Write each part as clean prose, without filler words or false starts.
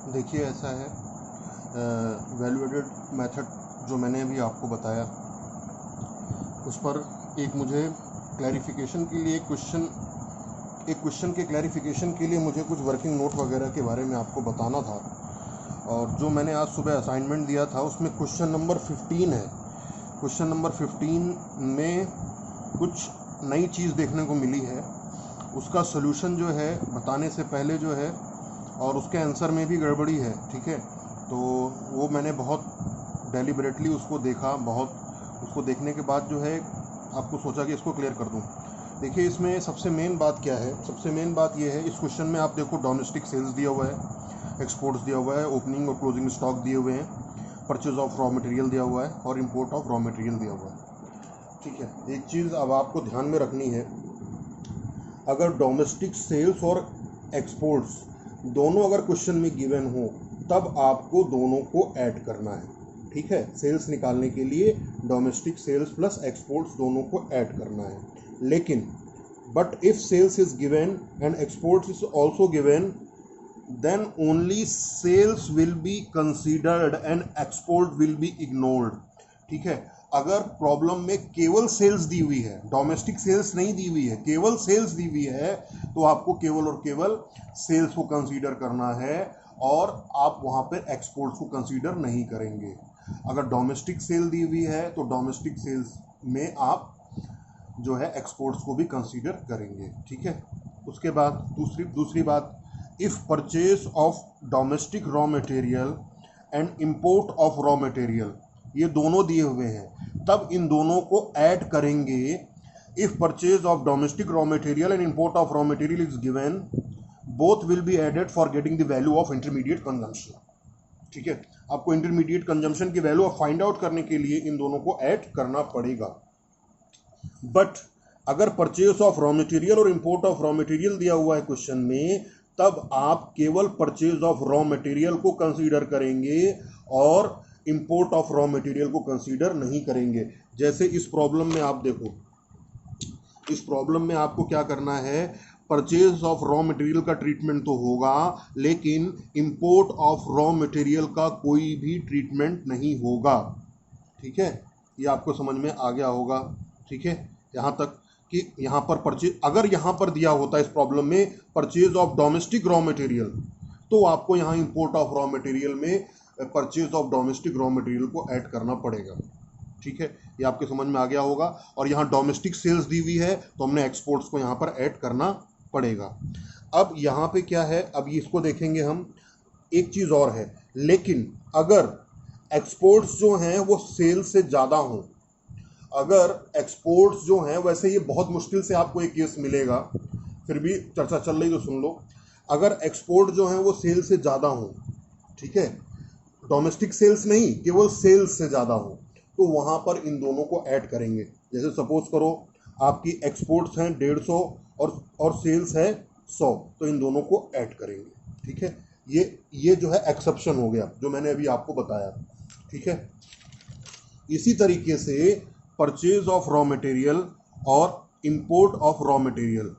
देखिए ऐसा है, वैल्यू एडेड मेथड जो मैंने अभी आपको बताया उस पर एक मुझे क्लैरिफिकेशन के लिए एक क्वेश्चन के क्लैरिफिकेशन के लिए मुझे कुछ वर्किंग नोट वगैरह के बारे में आपको बताना था। और जो मैंने आज सुबह असाइनमेंट दिया था उसमें क्वेश्चन नंबर 15 है। क्वेश्चन नंबर 15 में कुछ नई चीज़ देखने को मिली है। उसका सोल्यूशन जो है बताने से पहले जो है, और उसके आंसर में भी गड़बड़ी है, ठीक है। तो वो मैंने बहुत डेलिबरेटली उसको देखा, उसको देखने के बाद जो है आपको सोचा कि इसको क्लियर कर दूं। देखिए इसमें सबसे मेन बात क्या है, सबसे मेन बात ये है, इस क्वेश्चन में आप देखो डोमेस्टिक सेल्स दिया हुआ है, एक्सपोर्ट्स दिया हुआ है, ओपनिंग और क्लोजिंग स्टॉक दिए हुए हैं, परचेज ऑफ रॉ मटेरियल दिया हुआ है और इंपोर्ट ऑफ रॉ मटेरियल दिया हुआ है, ठीक है। एक चीज़ अब आपको ध्यान में रखनी है, अगर डोमेस्टिक सेल्स और एक्सपोर्ट्स दोनों अगर क्वेश्चन में गिवन हो तब आपको दोनों को ऐड करना है, ठीक है। सेल्स निकालने के लिए डोमेस्टिक सेल्स प्लस एक्सपोर्ट्स दोनों को ऐड करना है। लेकिन but if sales is given and exports is also given then only sales will be considered and export will be ignored, ठीक है। अगर प्रॉब्लम में केवल सेल्स दी हुई है, डोमेस्टिक सेल्स नहीं दी हुई है, केवल सेल्स दी हुई है, तो आपको केवल और केवल सेल्स को कंसीडर करना है और आप वहाँ पर एक्सपोर्ट्स को कंसीडर नहीं करेंगे। अगर डोमेस्टिक सेल दी हुई है तो डोमेस्टिक सेल्स में आप जो है एक्सपोर्ट्स को भी कंसीडर करेंगे, ठीक है। उसके बाद दूसरी बात, if purchase of domestic raw material and import of raw material, ये दोनों दिए हुए हैं, तब इन दोनों को ऐड करेंगे। If purchase of domestic raw material and import of raw material is given, both will be added for getting the value of intermediate consumption, ठीक है। आपको इंटरमीडिएट कंजम्पशन की वैल्यू फाइंड आउट करने के लिए इन दोनों को ऐड करना पड़ेगा। बट अगर परचेज ऑफ रॉ मटेरियल और इंपोर्ट ऑफ रॉ मटेरियल दिया हुआ है क्वेश्चन में, तब आप केवल परचेज ऑफ रॉ मटेरियल को कंसीडर करेंगे और इंपोर्ट ऑफ रॉ मटेरियल को कंसीडर नहीं करेंगे। जैसे इस प्रॉब्लम में आप देखो, इस प्रॉब्लम में आपको क्या करना है, परचेज ऑफ रॉ मटेरियल का ट्रीटमेंट तो होगा लेकिन इंपोर्ट ऑफ रॉ मटेरियल का कोई भी ट्रीटमेंट नहीं होगा, ठीक है। ये आपको समझ में आ गया होगा, ठीक है। यहाँ तक कि यहाँ पर परचेज, अगर यहाँ पर दिया होता इस प्रॉब्लम में purchase of domestic raw material, तो आपको यहाँ इंपोर्ट ऑफ रॉ मटेरियल में purchase of domestic raw material को ऐड करना पड़ेगा, ठीक है। ये आपके समझ में आ गया होगा। और यहाँ डोमेस्टिक सेल्स दी हुई है तो हमने एक्सपोर्ट्स को यहाँ पर ऐड करना पड़ेगा। अब यहाँ पे क्या है, अब इसको देखेंगे हम। एक चीज़ और है, लेकिन अगर एक्सपोर्ट्स जो हैं वो सेल्स से ज़्यादा हों, अगर एक्सपोर्ट्स जो हैं, वैसे ये बहुत मुश्किल से आपको एक केस मिलेगा, फिर भी चर्चा चल रही तो सुन लो। अगर एक्सपोर्ट जो हैं वो सेल से ज़्यादा हों, ठीक है, डोमेस्टिक सेल्स नहीं, केवल सेल्स से ज़्यादा हो, तो वहाँ पर इन दोनों को ऐड करेंगे। जैसे सपोज करो आपकी एक्सपोर्ट्स हैं 150 और सेल्स है 100, तो इन दोनों को ऐड करेंगे, ठीक है। ये जो है एक्सेप्शन हो गया जो मैंने अभी आपको बताया, ठीक है। इसी तरीके से परचेज ऑफ रॉ मटेरियल और इंपोर्ट ऑफ रॉ मटेरियल,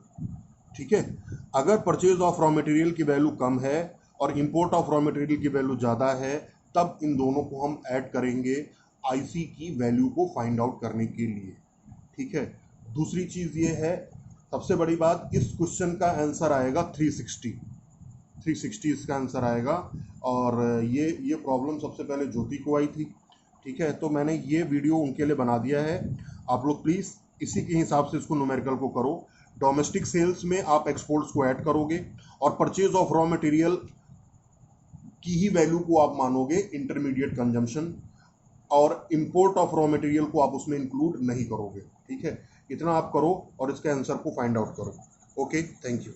ठीक है। अगर परचेज ऑफ रॉ मटेरियल की वैल्यू कम है और इंपोर्ट ऑफ रॉ मटेरियल की वैल्यू ज़्यादा है, तब इन दोनों को हम ऐड करेंगे आईसी की वैल्यू को फाइंड आउट करने के लिए, ठीक है। दूसरी चीज़ ये है, सबसे बड़ी बात, इस क्वेश्चन का आंसर आएगा 360 इसका आंसर आएगा। और ये प्रॉब्लम सबसे पहले ज्योति को आई थी, ठीक है। तो मैंने ये वीडियो उनके लिए बना दिया है। आप लोग प्लीज़ इसी के हिसाब से इसको न्यूमेरिकल को करो। डोमेस्टिक सेल्स में आप एक्सपोर्ट्स को ऐड करोगे और परचेज ऑफ रॉ मटेरियल की ही वैल्यू को आप मानोगे इंटरमीडिएट कंजम्पशन, और इंपोर्ट ऑफ रॉ मटेरियल को आप उसमें इंक्लूड नहीं करोगे, ठीक है। इतना आप करो और इसके आंसर को फाइंड आउट करो। Okay, thank you.